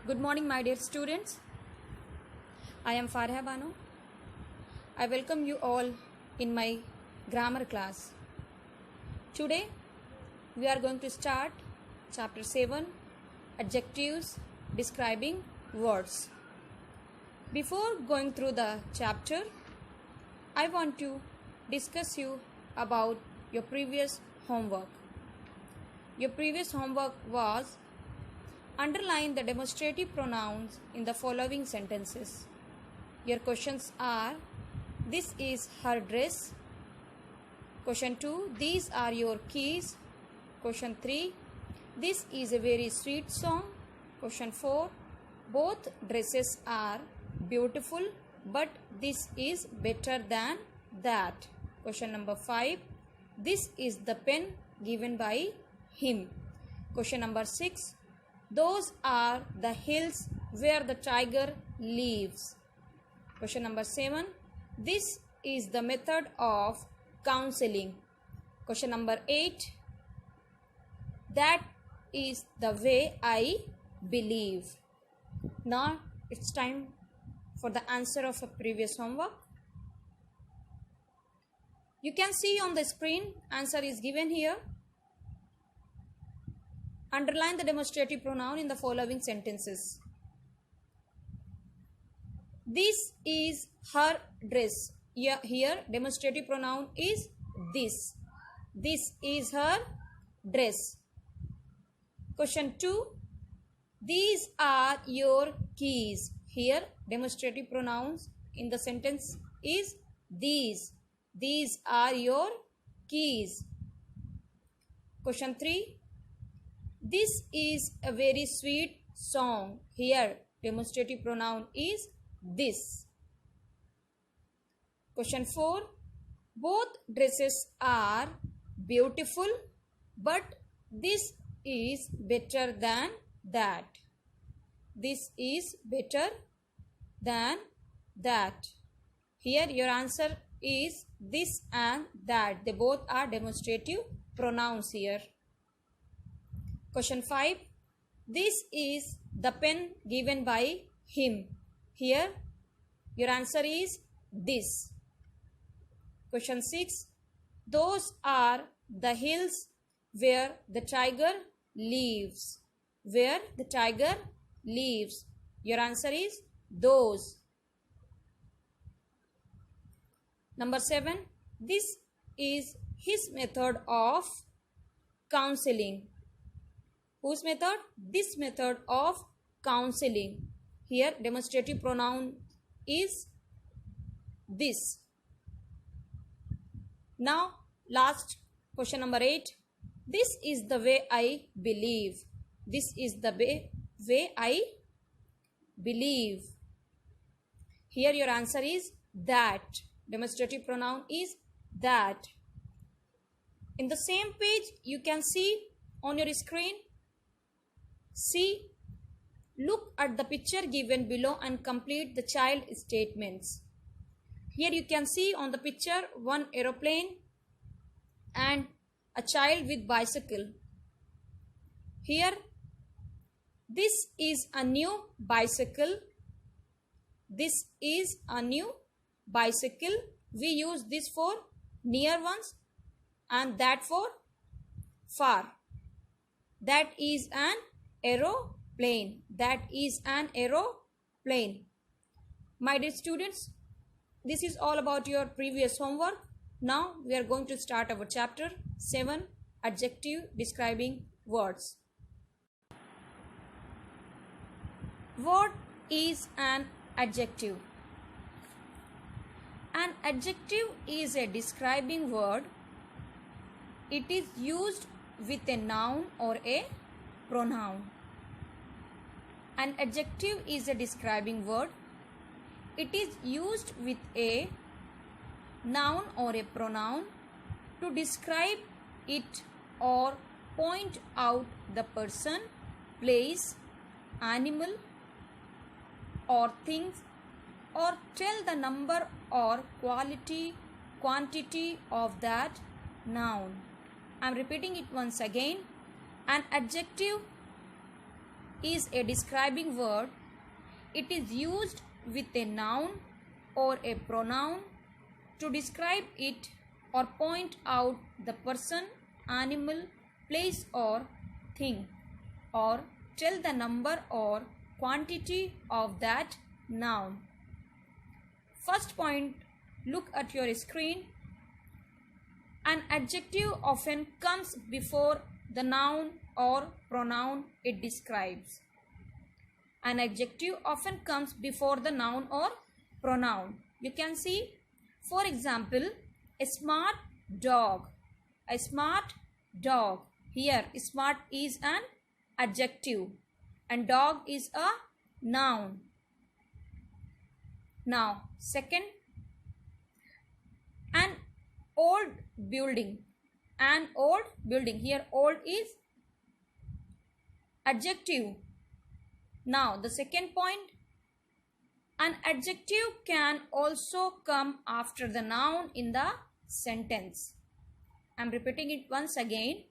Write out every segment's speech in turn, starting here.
Good morning, my dear students. I am Farha Banu. I welcome you all in my grammar class. Today, we are going to start chapter 7, adjectives describing words. Before going through the chapter, I want to discuss you about your previous homework. Your previous homework was underline the demonstrative pronouns in the following sentences. Your questions are: this is her dress. Question 2, these are your keys. Question 3, this is a very sweet song. Question 4, both dresses are beautiful, but this is better than that. Question number 5, this is the pen given by him. Question number 6, those are the hills where the tiger lives. Question number 7, this is the method of counseling. Question number 8, that is the way I believe. Now it's time for the answer of a previous homework. You can see on the screen, answer is given here. Underline the demonstrative pronoun in the following sentences. This is her dress. Here demonstrative pronoun is this. This is her dress. Question 2. These are your keys. Here demonstrative pronouns in the sentence is these. These are your keys. Question 3. This is a very sweet song. Here demonstrative pronoun is this. Question 4. Both dresses are beautiful, but this is better than that. This is better than that. Here your answer is this and that. They both are demonstrative pronouns here. Question 5. This is the pen given by him. Here your answer is this. Question 6. Those are the hills where the tiger lives. Where the tiger lives. Your answer is those. Number 7. This is his method of counseling. Whose method? This method of counseling. Here demonstrative pronoun is this. Now last question number 8. This is the way I believe. This is the way I believe. Here your answer is that. Demonstrative pronoun is that. In the same page you can see on your screen. See, look at the picture given below and complete the child statements. Here you can see on the picture one aeroplane and a child with bicycle. Here, this is a new bicycle. This is a new bicycle. We use this for near ones and that for far. That is an aeroplane. That is an aeroplane. My dear students, this is all about your previous homework. Now we are going to start our chapter 7, adjective describing words. What is an adjective? An adjective is a describing word. It is used with a noun or a pronoun. An adjective is a describing word. It is used with a noun or a pronoun to describe it or point out the person, place, animal or things, or tell the number or quantity of that noun. I am repeating it once again. An adjective is a describing word. It is used with a noun or a pronoun to describe it or point out the person, animal, place or thing, or tell the number or quantity of that noun. First point, look at your screen. An adjective often comes before the noun or pronoun it describes. An adjective often comes before the noun or pronoun. You can see, for example, a smart dog. A smart dog. Here, smart is an adjective and dog is a noun. Now, second, an old building. An old building. Here, old is adjective. Now, the second point, an adjective can also come after the noun in the sentence. I am repeating it once again.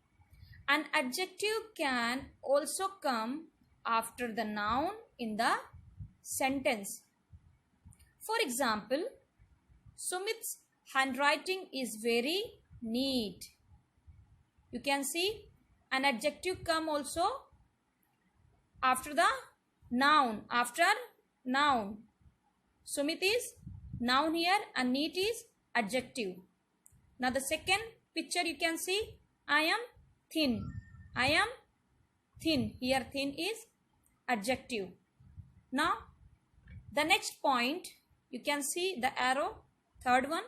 An adjective can also come after the noun in the sentence. For example, Sumit's handwriting is very neat. You can see an adjective come also after the noun. After noun. Sumit is noun here and neat is adjective. Now the second picture you can see, I am thin. I am thin. Here thin is adjective. Now the next point you can see the arrow, third one.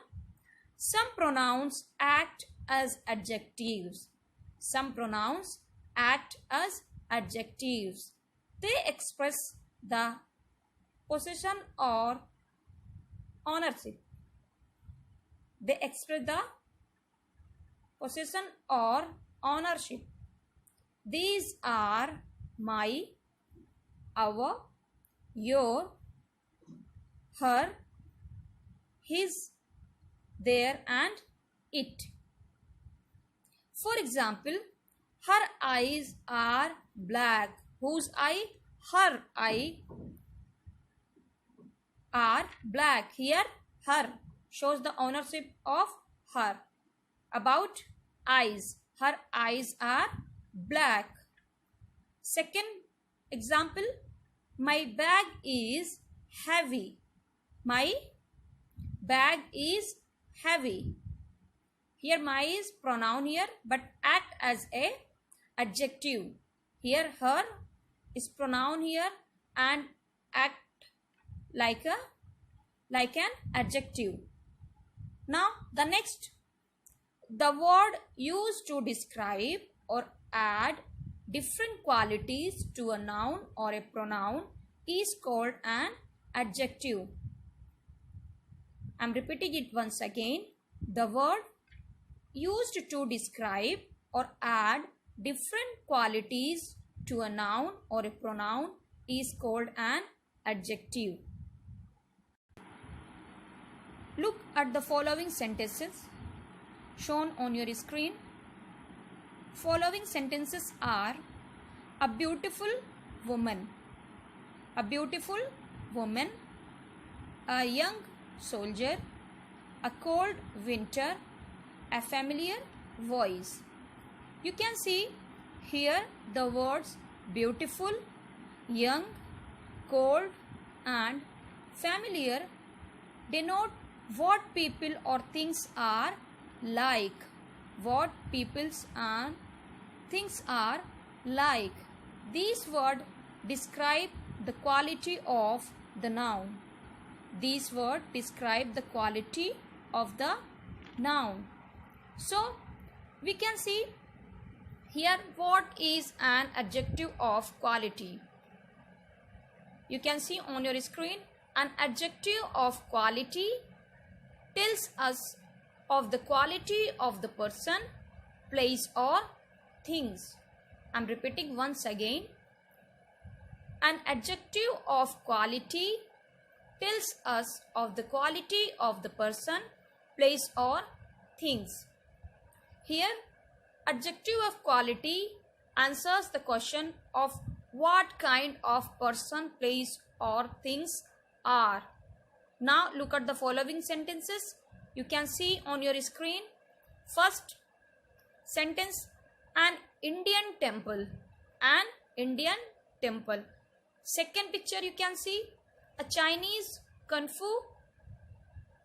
Some pronouns act as adjectives. Some pronouns act as adjectives. They express the possession or ownership. They express the possession or ownership. These are my, our, your, her, his, their and it. For example, her eyes are black. Whose eye? Her eye are black. Here her shows the ownership of her. About eyes, her eyes are black. Second example, my bag is heavy. My bag is heavy. Here my is pronoun here but act as a adjective. Here her is pronoun here and act like an adjective. Now the next, the word used to describe or add different qualities to a noun or a pronoun is called an adjective. I am repeating it once again. The word used to describe or add different qualities to a noun or a pronoun is called an adjective. Look at the following sentences shown on your screen. Following sentences are: a beautiful woman, a beautiful woman, a young soldier, a cold winter, a familiar voice. You can see here the words beautiful, young, cold and familiar denote what people or things are like. What peoples and things are like. These words describe the quality of the noun. These words describe the quality of the noun. So, we can see here what is an adjective of quality. You can see on your screen, an adjective of quality tells us of the quality of the person, place or things. I am repeating once again. An adjective of quality tells us of the quality of the person, place or things. Here, adjective of quality answers the question of what kind of person, place or things are. Now look at the following sentences. You can see on your screen. First sentence, an Indian temple. An Indian temple. Second picture you can see, a Chinese Kung Fu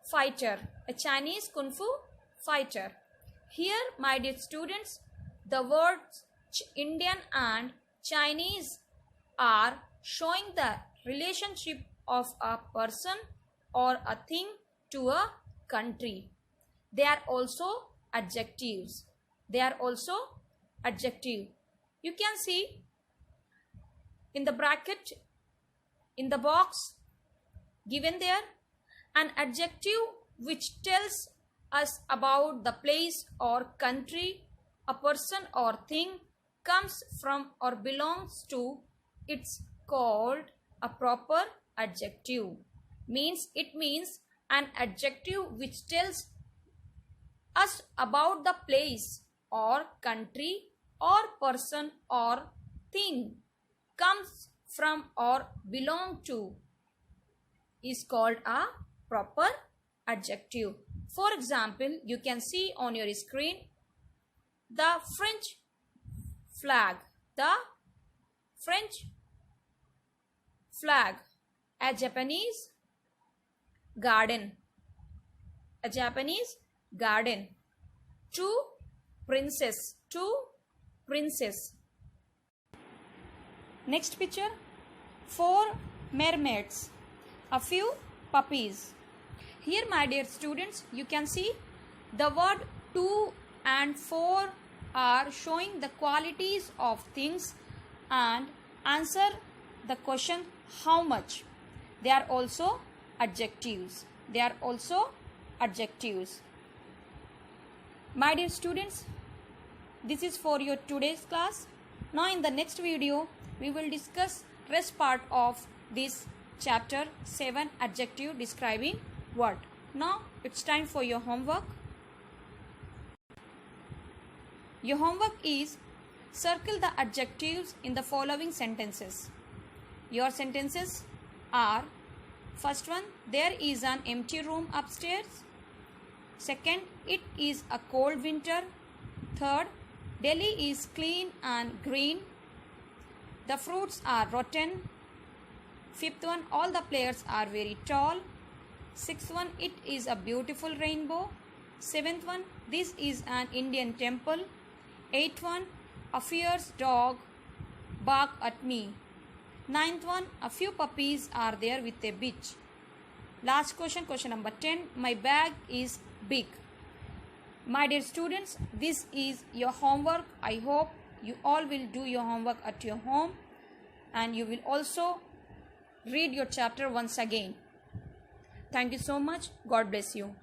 fighter. A Chinese Kung Fu fighter. Here, my dear students, the words Indian and Chinese are showing the relationship of a person or a thing to a country. They are also adjectives. They are also adjective. You can see in the bracket, in the box given there, an adjective which tells us about the place or country a person or thing comes from or belongs to. It's called a proper adjective. It means an adjective which tells us about the place or country or person or thing comes from or belong to is called a proper adjective. For example, you can see on your screen the French flag. The French flag. A Japanese garden. A Japanese garden. Two princes. Two princes. Next picture, 4 mermaids. A few puppies. Here, my dear students, you can see the word 2 and 4 are showing the qualities of things and answer the question how much. They are also adjectives. They are also adjectives. My dear students, this is for your today's class. Now in the next video, we will discuss rest part of this chapter 7, adjective describing word. Now it's time for your homework. Your homework is circle the adjectives in the following sentences. Your sentences are: first one, there is an empty room upstairs. Second, it is a cold winter. Third, Delhi is clean and green. The fruits are rotten. Fifth one, all the players are very tall. Sixth one, it is a beautiful rainbow. Seventh one, this is an Indian temple. Eighth one, a fierce dog barked at me. Ninth one, a few puppies are there with a bitch. Last question, question number 10, my bag is big. My dear students, this is your homework. I hope you all will do your homework at your home and you will also read your chapter once again. Thank you so much. God bless you.